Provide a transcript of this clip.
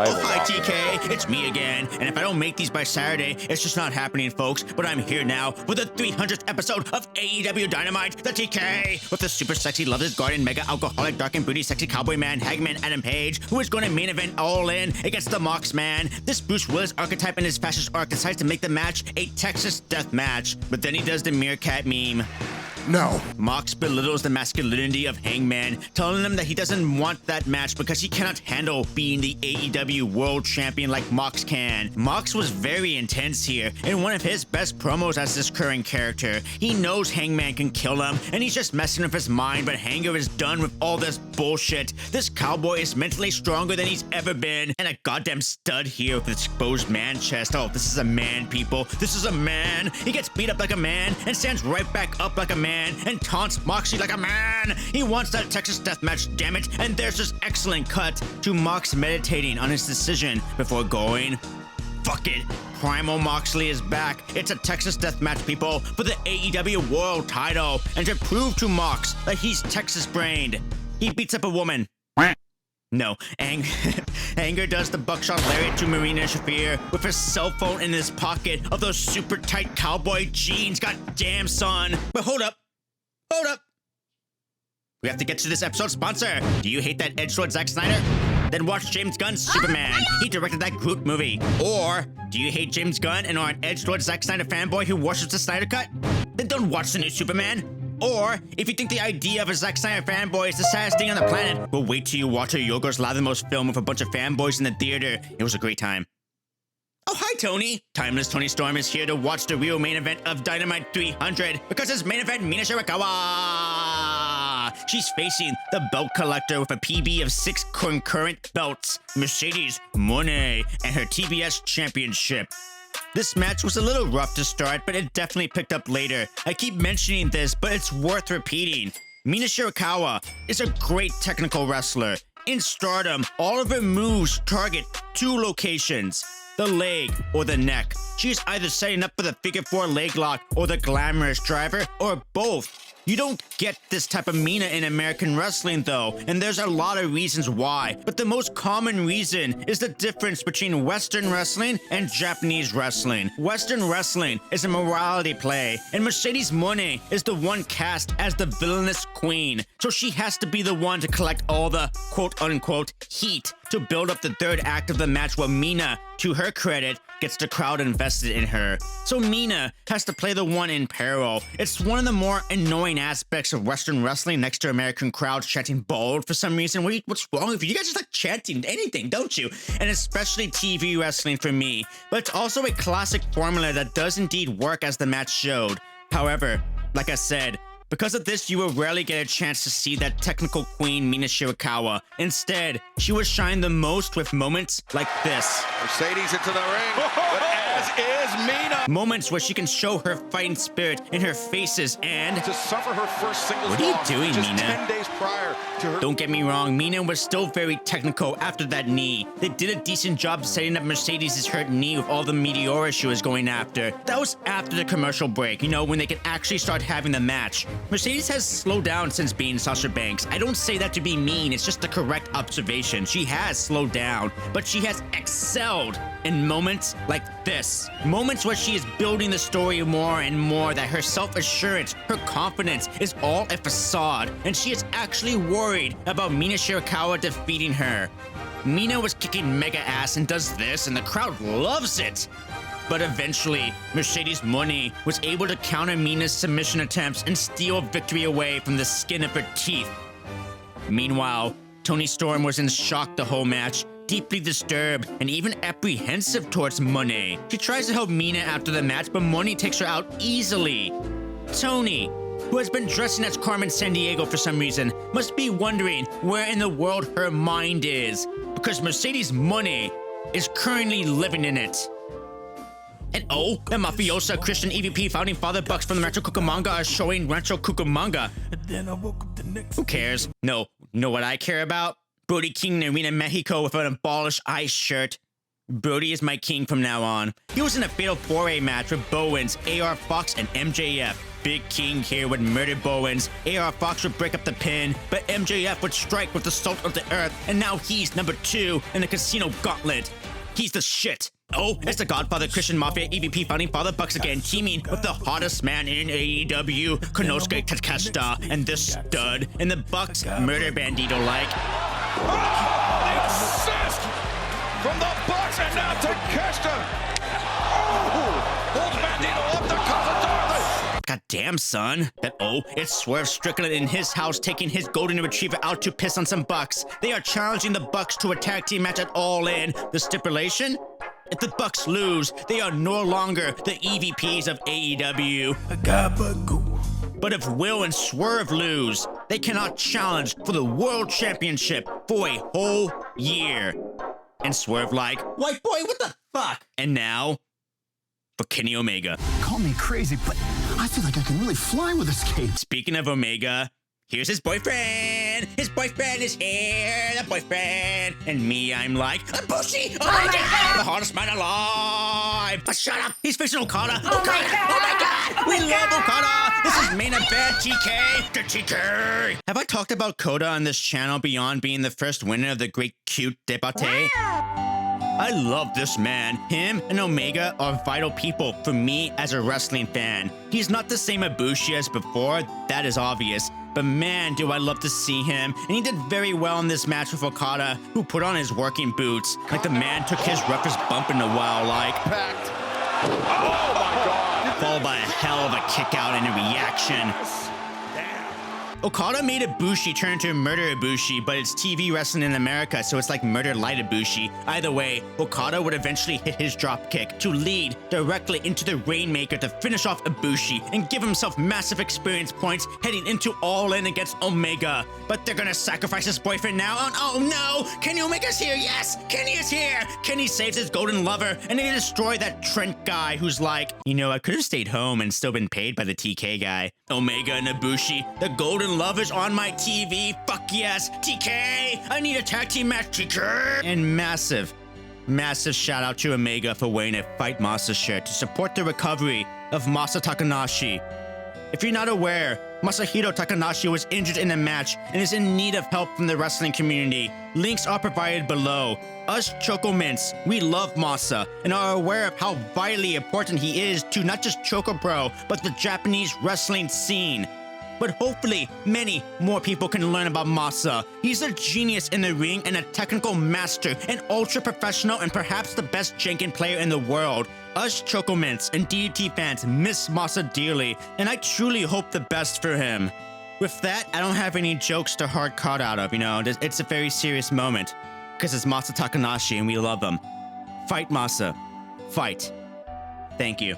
Oh, hi, TK. It's me again. And if I don't make these by Saturday, it's just not happening, folks. But I'm here now with the 300th episode of AEW Dynamite, the TK, with the super sexy, loveless garden, mega alcoholic, dark and booty, sexy cowboy man, Hagman Adam Page, who is going to main event All In against the Mox Man. This Bruce Willis archetype in his fascist arc decides to make the match a Texas death match. But then he does the Meerkat meme. No. Mox belittles the masculinity of Hangman, telling him that he doesn't want that match because he cannot handle being the AEW World Champion like Mox can. Mox was very intense here, in one of his best promos as this current character. He knows Hangman can kill him, and he's just messing with his mind, but Hanger is done with all this bullshit. This cowboy is mentally stronger than he's ever been, and a goddamn stud here with exposed man chest. Oh, this is a man, people. This is a man. He gets beat up like a man, and stands right back up like a man, and taunts Moxie like a man. He wants that Texas deathmatch, damn it. And there's this excellent cut to Mox meditating on his decision before going, fuck it. Primal Moxley is back. It's a Texas deathmatch, people, for the AEW World title. And to prove to Mox that he's Texas-brained, he beats up a woman. No, Anger does the buckshot lariat to Mina Shirakawa with his cell phone in his pocket of those super tight cowboy jeans. God damn, son. But hold up. We have to get to this episode's sponsor. Do you hate that edgelord Zack Snyder? Then watch James Gunn's Superman. He directed that Groot movie. Or, do you hate James Gunn and are an edgelord Zack Snyder fanboy who worships the Snyder Cut? Then don't watch the new Superman. Or, if you think the idea of a Zack Snyder fanboy is the saddest thing on the planet, well, wait till you watch a Yorgos Lanthimos film with a bunch of fanboys in the theater. It was a great time. Oh, hi, Tony. Timeless Tony Storm is here to watch the real main event of Dynamite 300 because it's main event Mina Shirakawa. She's facing the belt collector with a PB of 6 concurrent belts, Mercedes Mone, and her TBS Championship. This match was a little rough to start, but it definitely picked up later. I keep mentioning this, but it's worth repeating. Mina Shirakawa is a great technical wrestler. In Stardom, all of her moves target 2 locations, the leg or the neck. She is either setting up for the figure 4 leg lock or the glamorous driver, or both. You don't get this type of Mina in American wrestling though, and there's a lot of reasons why. But the most common reason is the difference between Western wrestling and Japanese wrestling. Western wrestling is a morality play, and Mercedes Mone is the one cast as the villainous queen. So she has to be the one to collect all the quote-unquote heat to build up the third act of the match, where Mina, to her credit, gets the crowd invested in her. So Mina has to play the one in peril. It's one of the more annoying aspects of Western wrestling next to American crowds chanting bold for some reason. What's wrong with you? You guys just like chanting anything, don't you? And especially TV wrestling for me. But it's also a classic formula that does indeed work, as the match showed. However, like I said, because of this, you will rarely get a chance to see that technical queen Mina Shirakawa. Instead, she will shine the most with moments like this. Mercedes into the ring, but as is Mina. Moments where she can show her fighting spirit in her faces and... to suffer her first singles What are you loss doing, just Mina? 10 days prior to her... Don't get me wrong, Mina was still very technical after that knee. They did a decent job setting up Mercedes' hurt knee with all the meteora she was going after. That was after the commercial break, you know, when they could actually start having the match. Mercedes has slowed down since being Sasha Banks. I don't say that to be mean, it's just the correct observation. She has slowed down, but she has excelled in moments like this. Moments where she is building the story more and more, that her self-assurance, her confidence is all a facade, and she is actually worried about Mina Shirakawa defeating her. Mina was kicking mega ass and does this, and the crowd loves it. But eventually, Mercedes Mone was able to counter Mina's submission attempts and steal victory away from the skin of her teeth. Meanwhile, Toni Storm was in shock the whole match, deeply disturbed and even apprehensive towards Mone. She tries to help Mina after the match, but Mone takes her out easily. Toni, who has been dressing as Carmen Sandiego for some reason, must be wondering where in the world her mind is, because Mercedes Mone is currently living in it. And oh, the mafiosa Christian EVP founding father bucks from the Rancho Cucamonga are showing Rancho Cucamonga. Who cares? No, know what I care about? Brody King in Arena Mexico with an abolished ice shirt. Brody is my king from now on. He was in a fatal 4-way match with Bowens, AR Fox, and MJF. Big King here would murder Bowens. AR Fox would break up the pin, but MJF would strike with the salt of the earth, and now he's number 2 in the Casino Gauntlet. He's the shit. Oh, it's the Godfather, Christian Mafia, EVP, Founding Father, Bucks again, teaming with the hottest man in AEW, Konosuke Takeshita, and this stud in the Bucks murder bandito-like. Oh, assist from the Bucks, and now Takeshita. Oh, holds Bandito up to Casador. God damn, son. It's Swerve Strickland in his house taking his golden retriever out to piss on some Bucks. They are challenging the Bucks to a tag team match at All In. The stipulation? If the Bucks lose, they are no longer the EVPs of AEW. But if Will and Swerve lose, they cannot challenge for the World Championship for a whole year. And Swerve like, white boy, what the fuck? And now, for Kenny Omega. Call me crazy, but I feel like I can really fly with this cape. Speaking of Omega, here's his boyfriend. His boyfriend is here, the boyfriend. And me, I'm like, Bushi! Oh my god! The hottest man alive! Shut up! He's facing Okada! Oh my god! We love Okada! This is main event TK! The TK! Have I talked about Koda on this channel beyond being the first winner of the Great Cute Debate? I love this man. Him and Omega are vital people for me as a wrestling fan. He's not the same Ibushi as before, that is obvious. But man, do I love to see him. And he did very well in this match with Okada, who put on his working boots. Like the man took his roughest bump in a while, like... Packed. Oh my god! Followed by a hell of a kick out and a reaction. Okada made Ibushi turn into Murder Ibushi, but it's TV wrestling in America, so it's like Murder Light Ibushi. Either way, Okada would eventually hit his dropkick to lead directly into the Rainmaker to finish off Ibushi and give himself massive experience points heading into All In against Omega. But they're gonna sacrifice his boyfriend now? Oh no! Kenny Omega's here, yes! Kenny is here! Kenny saves his golden lover, and they destroy that Trent guy who's like, you know, I could have stayed home and still been paid by the TK guy. Omega and Ibushi, the golden lovers on my TV, fuck yes! TK! I need a tag team match, TK! And massive shout out to Omega for wearing a Fight MASA shirt to support the recovery of Masa Takanashi. If you're not aware, Masahiro Takanashi was injured in a match and is in need of help from the wrestling community. Links are provided below. Us Choco Mints, we love Masa and are aware of how vitally important he is to not just Choco Bro, but the Japanese wrestling scene. But hopefully, many more people can learn about Masa. He's a genius in the ring and a technical master, an ultra-professional and perhaps the best Janken player in the world. Us Choco Mints and DDT fans miss Masa dearly, and I truly hope the best for him. With that, I don't have any jokes to hard cut out of, you know, it's a very serious moment. Because it's Masa Takanashi and we love him. Fight Masa. Fight. Thank you.